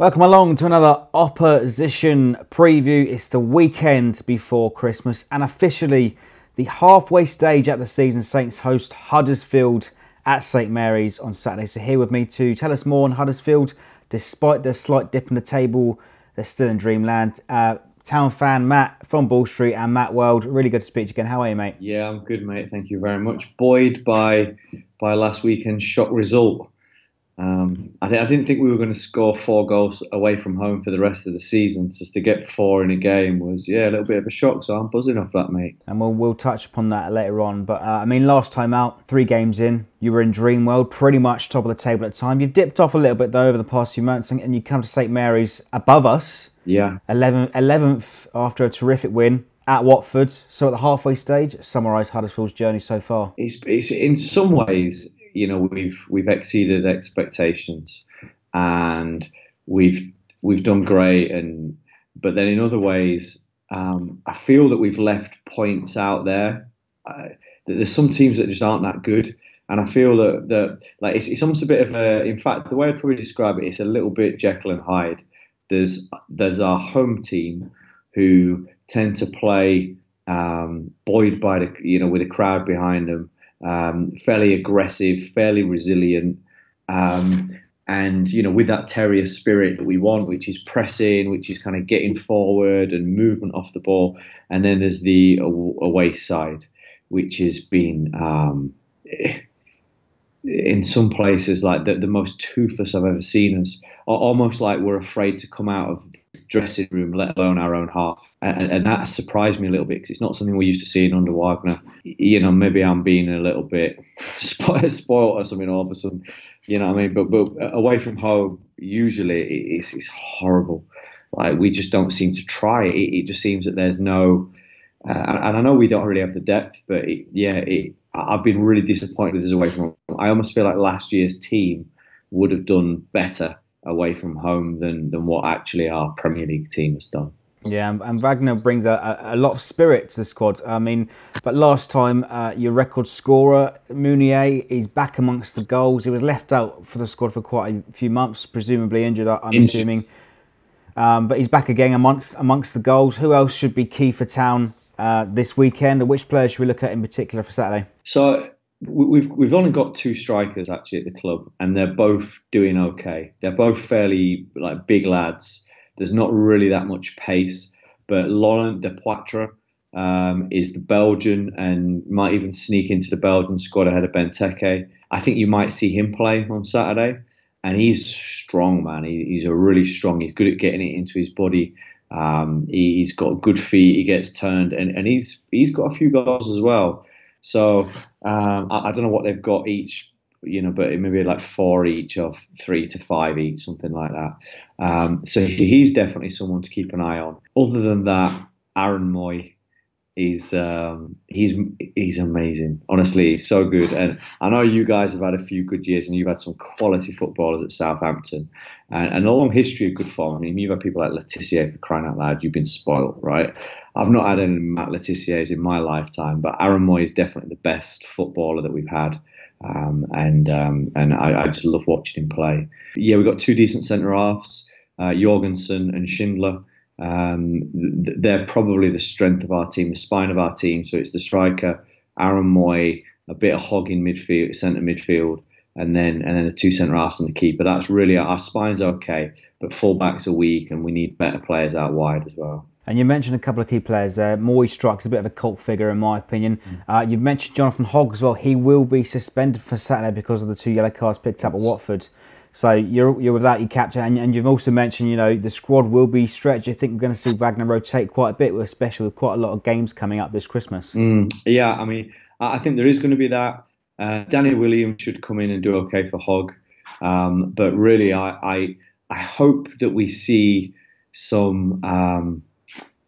Welcome along to another opposition preview. It's the weekend before Christmas and officially the halfway stage at the season. Saints host Huddersfield at St Mary's on Saturday. So here with me to tell us more on Huddersfield. Despite their slight dip in the table, they're still in dreamland. Town fan Matt from Ball Street and Matt Wrld. Really good to speak to you again. How are you, mate? Yeah, I'm good, mate. Thank you very much. Buoyed by last weekend's shock result. I didn't think we were going to score 4 goals away from home for the rest of the season. So to get 4 in a game was, a little bit of a shock. So I'm buzzing off that, mate. And we'll touch upon that later on. But last time out, 3 games in, you were in dream world, pretty much top of the table at the time. You've dipped off a little bit though over the past few months, and you come to St Mary's above us. Yeah. 11th after a terrific win at Watford. So at the halfway stage, summarise Huddersfield's journey so far. It's in some ways, we've exceeded expectations, and we've done great. But then in other ways, I feel that we've left points out there. That there's some teams that just aren't that good, and I feel that it's almost a bit of a. In fact, the way I'd probably describe it, it's a little bit Jekyll and Hyde. There's our home team who tend to play buoyed by with a crowd behind them. Fairly aggressive, fairly resilient, and with that terrier spirit that we want, which is pressing, which is kind of getting forward and movement off the ball. And then there's the away side, which has been in some places like the most toothless I've ever seen us. Almost like we're afraid to come out of the dressing room, let alone our own half. And that surprised me a little bit because it's not something we're used to seeing under Wagner. Maybe I'm being a little bit spoiled or something all of a sudden. You know what I mean? But away from home, usually it's horrible. Like, we just don't seem to try. It just seems that there's no... and I know we don't really have the depth, but I've been really disappointed with this away from home. I almost feel like last year's team would have done better away from home than what actually our Premier League team has done. Yeah, and Wagner brings a lot of spirit to the squad. But last time, your record scorer, Mounier, is back amongst the goals. He was left out for the squad for quite a few months, presumably injured, I'm assuming. But he's back again amongst the goals. Who else should be key for Town this weekend, and which players should we look at in particular for Saturday? So we've only got 2 strikers actually at the club, and they're both doing okay. They're both fairly big lads. There's not really that much pace, but Laurent Depoitre is the Belgian and might even sneak into the Belgian squad ahead of Benteke. I think you might see him play on Saturday, and he's strong, man. He's a really strong. He's good at getting it into his body. He's got good feet. He gets turned, and he's got a few goals as well. So I don't know what they've got each, but maybe like 4 each or 3 to 5 each, something like that. So he's definitely someone to keep an eye on. Other than that, Aaron Moy is he's amazing. Honestly, he's so good. And I know you guys have had a few good years, and you've had some quality footballers at Southampton, and a long history of good form. I mean, you've had people like Letitia, for crying out loud. You've been spoiled, right? I've not had any Matt Letitias in my lifetime, but Aaron Moy is definitely the best footballer that we've had. And I just love watching him play. Yeah, we've got 2 decent centre halves, Jorgensen and Schindler. They're probably the strength of our team, the spine of our team. So it's the striker, Aaron Moy, a bit of hog in midfield, centre midfield, and then the 2 centre halves and the keeper. That's really our spine's okay, but full-backs are weak, and we need better players out wide as well. And you mentioned a couple of key players there. Moy strikes a bit of a cult figure in my opinion. You've mentioned Jonathan Hogg as well. He will be suspended for Saturday because of the 2 yellow cards picked up at Watford. So you're without your captain, and you've also mentioned the squad will be stretched. I think we're going to see Wagner rotate quite a bit, especially with quite a lot of games coming up this Christmas. Yeah, I mean, I think there is going to be that. Danny Williams should come in and do okay for Hogg, but really, I hope that we see some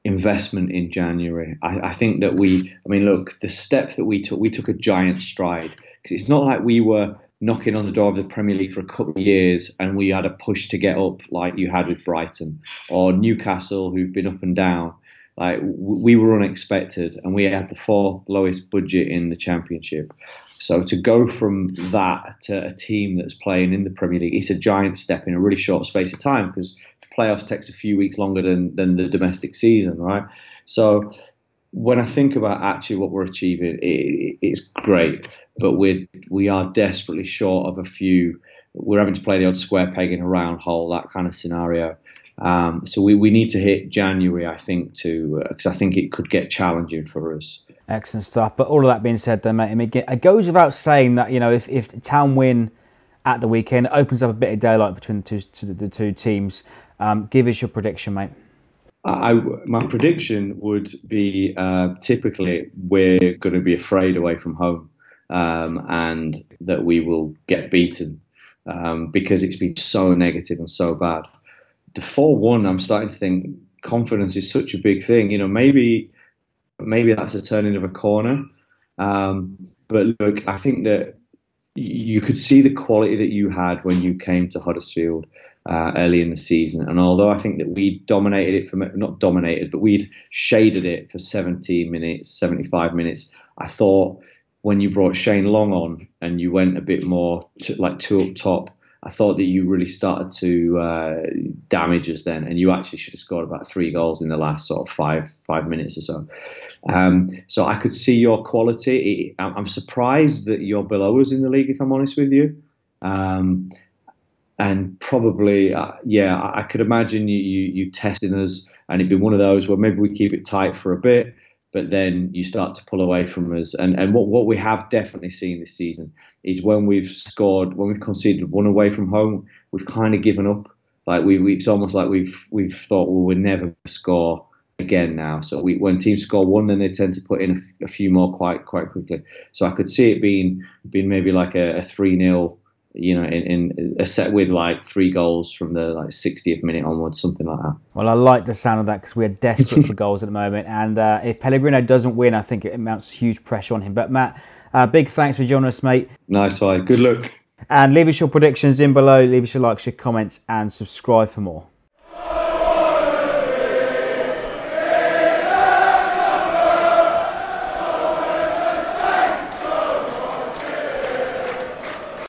investment in January. I think that look, the step that we took a giant stride, because it's not like we were knocking on the door of the Premier League for a couple of years and we had a push to get up like you had with Brighton or Newcastle, who've been up and down. Like we were unexpected, and we had the fourth lowest budget in the Championship. So to go from that to a team that's playing in the Premier League, it's a giant step in a really short space of time, because the playoffs takes a few weeks longer than the domestic season, right? So when I think about actually what we're achieving, it's great, but we are desperately short of a few. We're having to play the odd square peg in a round hole, that kind of scenario. So we need to hit January, I think, because I think it could get challenging for us. Excellent stuff. But all of that being said, then, mate, I mean, it goes without saying that, you know, if Town win at the weekend, it opens up a bit of daylight between the two teams. Give us your prediction, mate. My prediction would be typically we're going to be afraid away from home, and that we will get beaten because it's been so negative and so bad. The 4-1, I'm starting to think confidence is such a big thing. You know, maybe that's a turning of a corner. But look, I think that you could see the quality that you had when you came to Huddersfield early in the season. And although I think that we dominated it not dominated, but we'd shaded it for 70 minutes, 75 minutes, I thought when you brought Shane Long on and you went a bit more like two up top, I thought that you really started to damage us then, and you actually should have scored about 3 goals in the last sort of five minutes or so. So I could see your quality. I'm surprised that you're below us in the league, if I'm honest with you. And probably, I could imagine you testing us, and it'd be one of those where maybe we keep it tight for a bit, but then you start to pull away from us. And what we have definitely seen this season is when we've conceded one away from home, we've kind of given up. Like it's almost like we've thought, well, we'll never score again now. So when teams score one, then they tend to put in a few more quite quickly. So I could see it being maybe like a 3-0. You know, in a set with like 3 goals from the 60th minute onwards, something like that. Well, I like the sound of that, because we're desperate for goals at the moment. And if Pellegrino doesn't win, I think it mounts huge pressure on him. But Matt, big thanks for joining us, mate. Nice one. Good luck. And leave us your predictions in below. Leave us your likes, your comments, and subscribe for more.